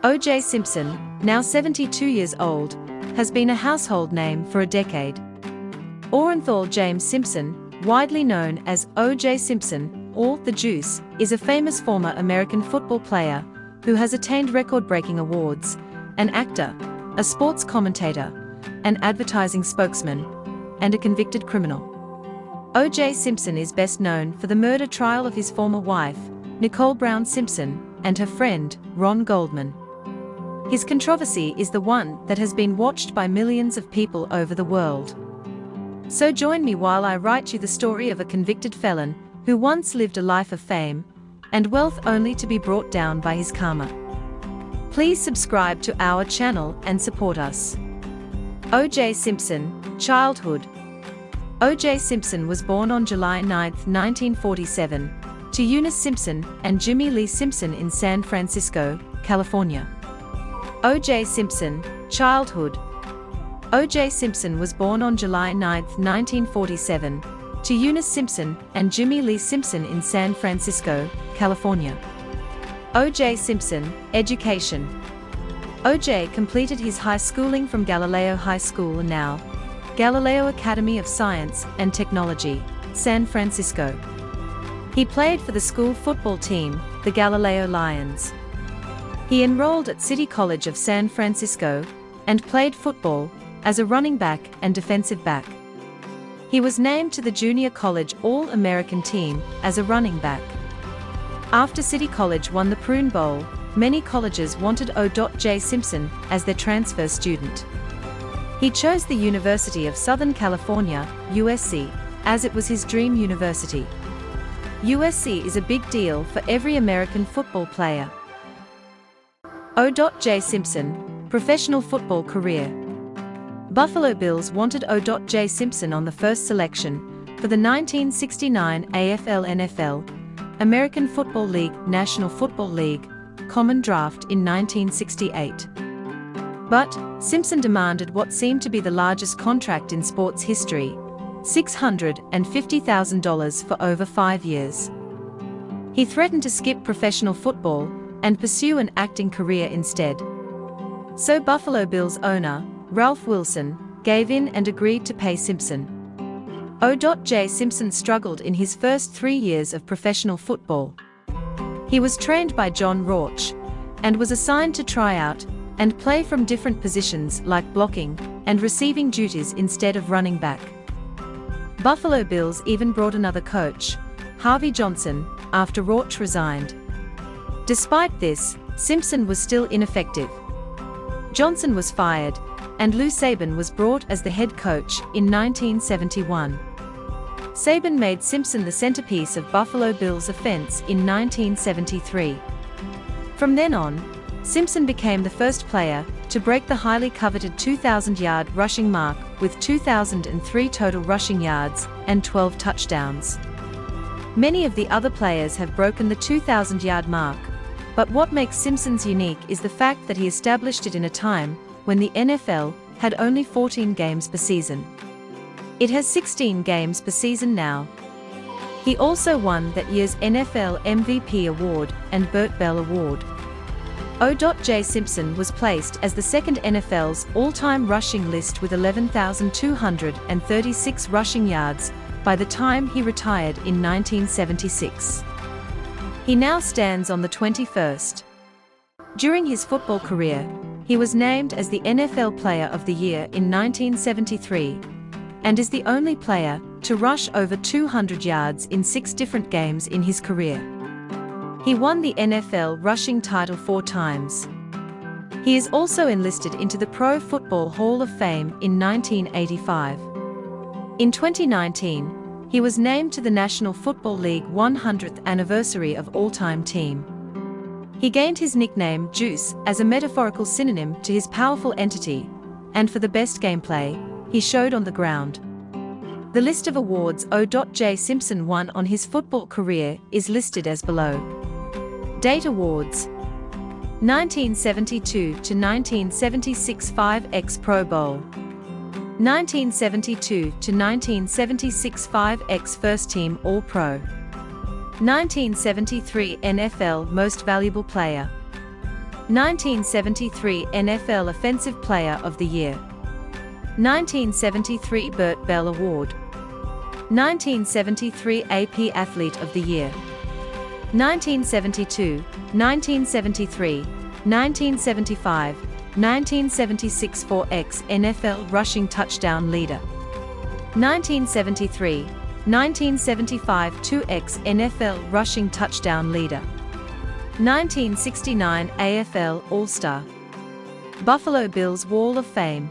O.J. Simpson, now 72 years old, has been a household name for a decade. Orenthal James Simpson, widely known as O.J. Simpson, or The Juice, is a famous former American football player who has attained record-breaking awards, an actor, a sports commentator, an advertising spokesman, and a convicted criminal. O.J. Simpson is best known for the murder trial of his former wife, Nicole Brown Simpson, and her friend, Ron Goldman. His controversy is the one that has been watched by millions of people over the world. So join me while I write you the story of a convicted felon who once lived a life of fame and wealth only to be brought down by his karma. Please subscribe to our channel and support us. O.J. Simpson, childhood. O.J. Simpson was born on July 9, 1947, to Eunice Simpson and Jimmy Lee Simpson in San Francisco, California. O.J. Simpson, childhood. O.J. Simpson was born on July 9, 1947, to Eunice Simpson and Jimmy Lee Simpson in San Francisco, California. O.J. Simpson, education. O.J. completed his high schooling from Galileo High School and now Galileo Academy of Science and Technology, San Francisco. He played for the school football team, the Galileo Lions. He enrolled at City College of San Francisco and played football as a running back and defensive back. He was named to the Junior College All-American team as a running back. After City College won the Prune Bowl, many colleges wanted O.J. Simpson as their transfer student. He chose the University of Southern California, USC, as it was his dream university. USC is a big deal for every American football player. O.J. Simpson, professional football career. Buffalo Bills wanted O.J. Simpson on the first selection for the 1969 AFL-NFL, American Football League, National Football League, Common Draft in 1968. But Simpson demanded what seemed to be the largest contract in sports history, $650,000 for over 5 years. He threatened to skip professional football and pursue an acting career instead. So Buffalo Bills owner, Ralph Wilson, gave in and agreed to pay Simpson. O.J. Simpson struggled in his first 3 years of professional football. He was trained by John Rauch and was assigned to try out and play from different positions like blocking and receiving duties instead of running back. Buffalo Bills even brought another coach, Harvey Johnson, after Rauch resigned. Despite this, Simpson was still ineffective. Johnson was fired, and Lou Saban was brought as the head coach in 1971. Saban made Simpson the centerpiece of Buffalo Bills' offense in 1973. From then on, Simpson became the first player to break the highly coveted 2,000-yard rushing mark with 2,003 total rushing yards and 12 touchdowns. Many of the other players have broken the 2,000-yard mark, but what makes Simpson's unique is the fact that he established it in a time when the NFL had only 14 games per season. It has 16 games per season now. He also won that year's NFL MVP award and Burt Bell Award. O.J. Simpson was placed as the second NFL's all-time rushing list with 11,236 rushing yards by the time he retired in 1976. He now stands on the 21st. During his football career, he was named as the NFL Player of the Year in 1973, and is the only player to rush over 200 yards in 6 different games in his career. He won the NFL rushing title 4 times. He is also enlisted into the Pro Football Hall of Fame in 1985. In 2019, he was named to the National Football League 100th Anniversary of All-Time Team. He gained his nickname Juice as a metaphorical synonym to his powerful entity, and for the best gameplay he showed on the ground. The list of awards O.J. Simpson won on his football career is listed as below. Date awards: 1972 to 1976 5x Pro Bowl, 1972 to 1976 5x First Team All-Pro, 1973 NFL Most Valuable Player, 1973 NFL Offensive Player of the Year. 1973 Burt Bell Award. 1973 AP Athlete of the Year. 1972, 1973, 1975, 1976 4x NFL Rushing Touchdown Leader. 1973, 1975 2x NFL Rushing Touchdown Leader. 1969 AFL All-Star. Buffalo Bills Wall of Fame.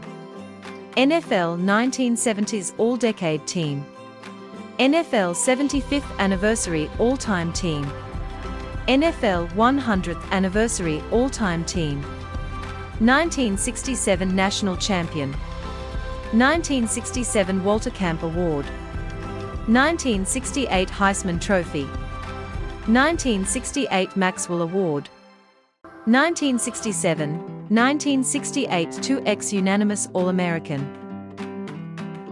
NFL 1970s All-Decade Team. NFL 75th Anniversary All-Time Team. NFL 100th Anniversary All-Time Team. 1967 National Champion. 1967 Walter Camp Award. 1968 Heisman Trophy. 1968 Maxwell Award. 1967, 1968 2x Unanimous All-American.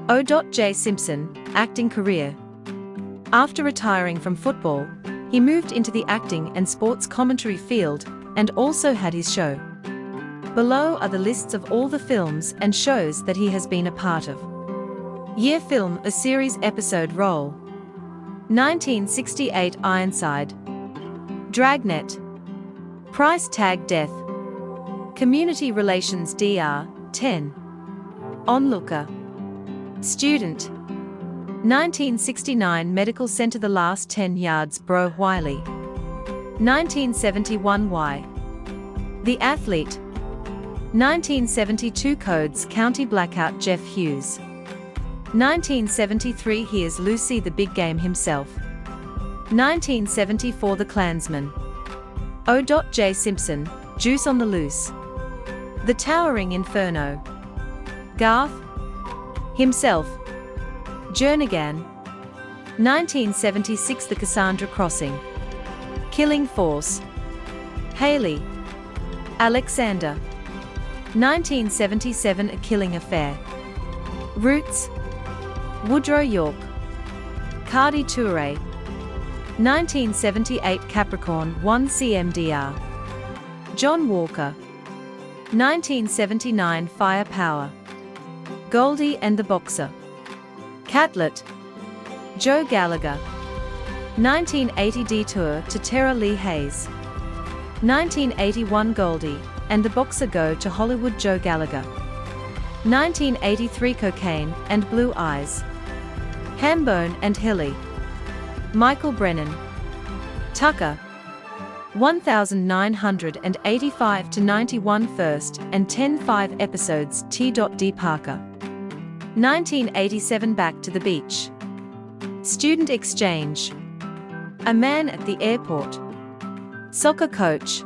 O.J. Simpson, acting career. After retiring from football, he moved into the acting and sports commentary field, and also had his show. Below are the lists of all the films and shows that he has been a part of. Year film a series episode role. 1968 Ironside. Dragnet. Price Tag Death. Community Relations Dr. 10. Onlooker. Student. 1969 Medical Center The Last 10 Yards Bro Wiley. 1971 Y. The Athlete. 1972 Codes County Blackout Jeff Hughes. 1973 Here's Lucy the Big Game Himself. 1974 The Klansman. O.J. Simpson, Juice on the Loose. The Towering Inferno. Garth. Himself. Jernigan. 1976 The Cassandra Crossing. Killing Force. Haley. Alexander. 1977 A Killing Affair. Roots. Woodrow York. Cardi Toure. 1978 Capricorn 1 CMDR. John Walker. 1979 Firepower. Goldie and the Boxer. Catlet. Joe Gallagher. 1980 Detour to Tara Lee Hayes. 1981 Goldie and the Boxer Go to Hollywood Joe Gallagher. 1983 Cocaine and Blue Eyes. Hambone and Hilly. Michael Brennan. Tucker. 1985 to 91 first and 10-5 episodes T.D. Parker. 1987 Back to the Beach. Student Exchange. A Man at the Airport. Soccer Coach.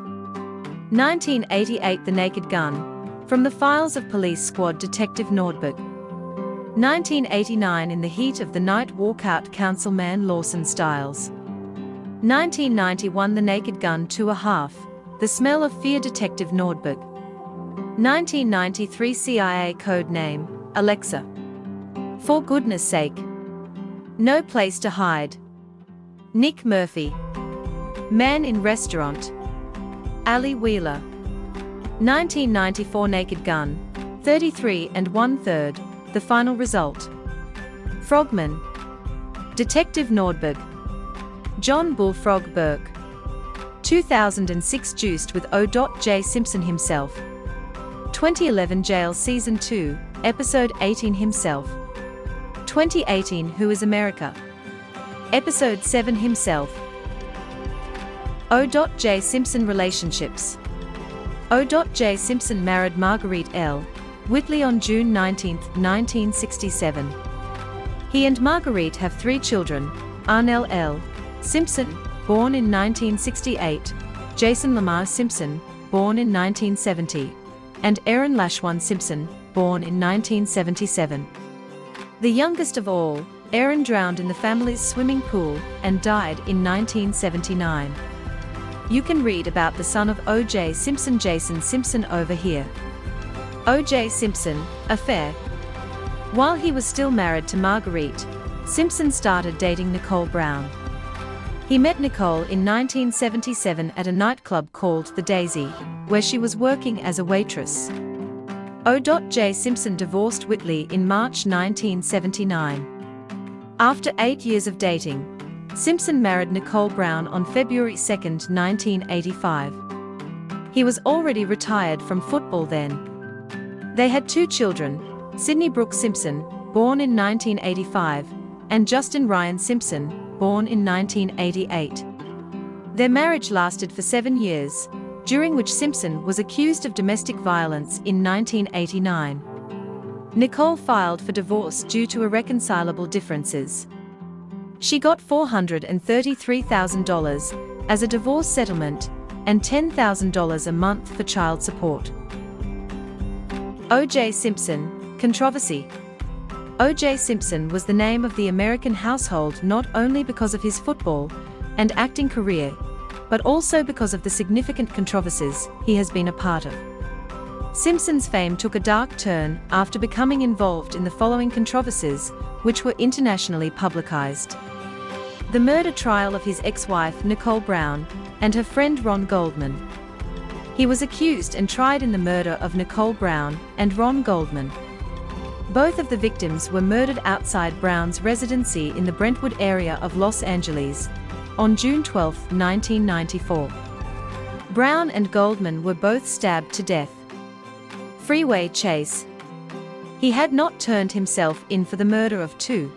1988 The Naked Gun. From the Files of Police Squad Detective Nordberg. 1989 In the Heat of the Night Walkout Councilman Lawson Styles. 1991 The Naked Gun 2.5. The Smell of Fear Detective Nordberg. 1993 CIA Code Name, Alexa. For Goodness Sake. No Place to Hide. Nick Murphy. Man in Restaurant. Ali Wheeler. 1994 Naked Gun, 33 1/3, The Final Result. Frogman. Detective Nordberg. John Bullfrog Burke. 2006 Juiced with O.J. Simpson himself. 2011 Jail Season 2, Episode 18 Himself. 2018 Who is America? Episode 7 Himself. O.J. Simpson Relationships. O.J. Simpson married Marguerite L. Whitley on June 19, 1967. He and Marguerite have 3 children, Arnell L. Simpson, born in 1968, Jason Lamar Simpson, born in 1970, and Aaron Lashwan Simpson, born in 1977. The youngest of all, Aaron drowned in the family's swimming pool and died in 1979. You can read about the son of O.J. Simpson, Jason Simpson, over here. O.J. Simpson, affair. While he was still married to Marguerite, Simpson started dating Nicole Brown. He met Nicole in 1977 at a nightclub called The Daisy, where she was working as a waitress. O.J. Simpson divorced Whitley in March 1979. After 8 years of dating, Simpson married Nicole Brown on February 2, 1985. He was already retired from football then. They had 2 children, Sydney Brooke Simpson, born in 1985, and Justin Ryan Simpson, born in 1988. Their marriage lasted for 7 years, during which Simpson was accused of domestic violence in 1989. Nicole filed for divorce due to irreconcilable differences. She got $433,000 as a divorce settlement and $10,000 a month for child support. O.J. Simpson, controversy. O.J. Simpson was the name of the American household not only because of his football and acting career, but also because of the significant controversies he has been a part of. Simpson's fame took a dark turn after becoming involved in the following controversies, which were internationally publicized. The murder trial of his ex-wife Nicole Brown and her friend Ron Goldman. He was accused and tried in the murder of Nicole Brown and Ron Goldman. Both of the victims were murdered outside Brown's residency in the Brentwood area of Los Angeles on June 12, 1994. Brown and Goldman were both stabbed to death. Freeway chase. He had not turned himself in for the murder of 2.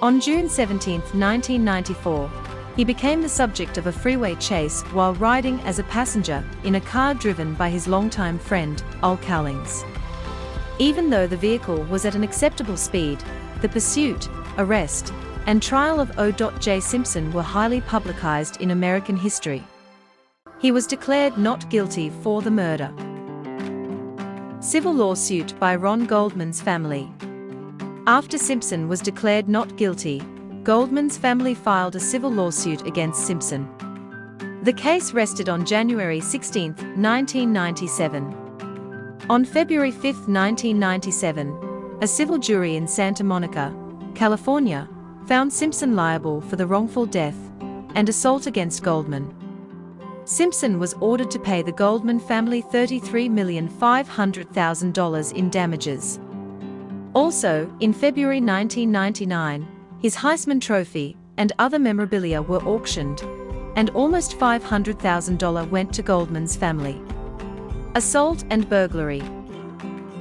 On June 17, 1994, he became the subject of a freeway chase while riding as a passenger in a car driven by his longtime friend, Ol Cowlings. Even though the vehicle was at an acceptable speed, the pursuit, arrest, and trial of O.J. Simpson were highly publicized in American history. He was declared not guilty for the murder. Civil lawsuit by Ron Goldman's family. After Simpson was declared not guilty, Goldman's family filed a civil lawsuit against Simpson. The case rested on January 16, 1997. On February 5, 1997, a civil jury in Santa Monica, California, found Simpson liable for the wrongful death and assault against Goldman. Simpson was ordered to pay the Goldman family $33,500,000 in damages. Also, in February 1999, his Heisman Trophy and other memorabilia were auctioned, and almost $500,000 went to Goldman's family. Assault and burglary.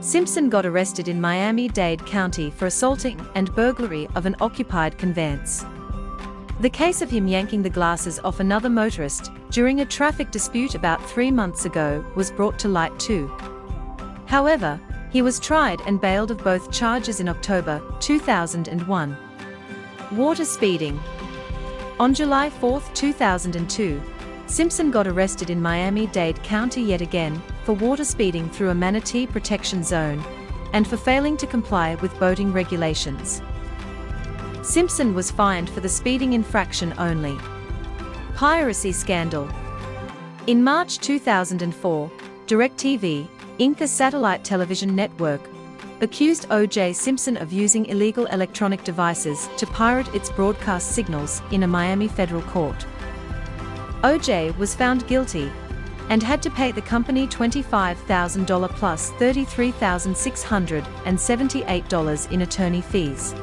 Simpson got arrested in Miami-Dade County for assaulting and burglary of an occupied conveyance. The case of him yanking the glasses off another motorist during a traffic dispute about 3 months ago was brought to light too. However, he was tried and bailed of both charges in October 2001. Water speeding. On July 4, 2002, Simpson got arrested in Miami-Dade County yet again for water speeding through a manatee protection zone and for failing to comply with boating regulations. Simpson was fined for the speeding infraction only. Piracy scandal. In March 2004, DirecTV, Inc., a satellite television network, accused O.J. Simpson of using illegal electronic devices to pirate its broadcast signals in a Miami federal court. O.J. was found guilty and had to pay the company $25,000 plus $33,678 in attorney fees.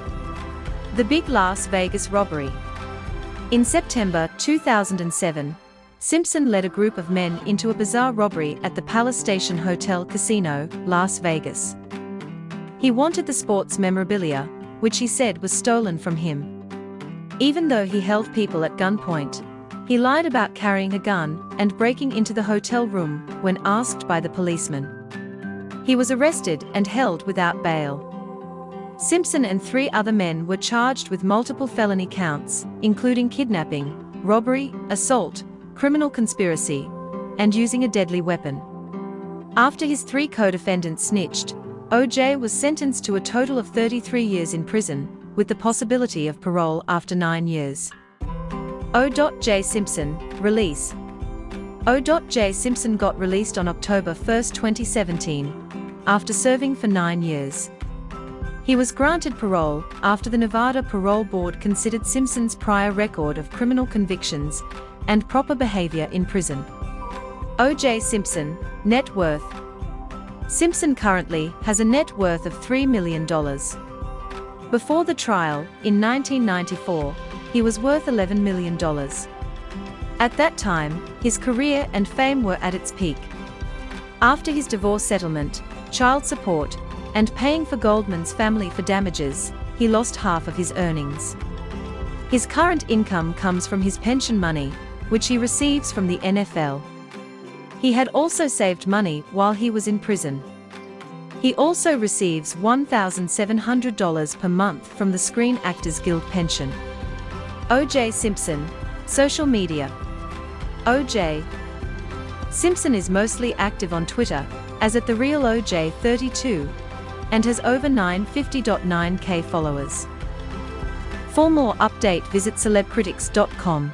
The big Las Vegas robbery. In September 2007, Simpson led a group of men into a bizarre robbery at the Palace Station Hotel Casino, Las Vegas. He wanted the sports memorabilia, which he said was stolen from him. Even though he held people at gunpoint, he lied about carrying a gun and breaking into the hotel room when asked by the policeman. He was arrested and held without bail. Simpson and 3 other men were charged with multiple felony counts, including kidnapping, robbery, assault, criminal conspiracy, and using a deadly weapon. After his 3 co-defendants snitched, O.J. was sentenced to a total of 33 years in prison, with the possibility of parole after 9 years. O.J. Simpson, release. O.J. Simpson got released on October 1, 2017, after serving for 9 years. He was granted parole after the Nevada Parole Board considered Simpson's prior record of criminal convictions and proper behavior in prison. O.J. Simpson, net worth. Simpson currently has a net worth of $3 million. Before the trial, in 1994, he was worth $11 million. At that time, his career and fame were at its peak. After his divorce settlement, child support, and paying for Goldman's family for damages, he lost half of his earnings. His current income comes from his pension money, which he receives from the NFL. He had also saved money while he was in prison. He also receives $1,700 per month from the Screen Actors Guild pension. O.J. Simpson, social media. O.J. Simpson is mostly active on Twitter, as at @TheRealOJ32, and has over 950.9K followers. For more update visit celebcritics.com.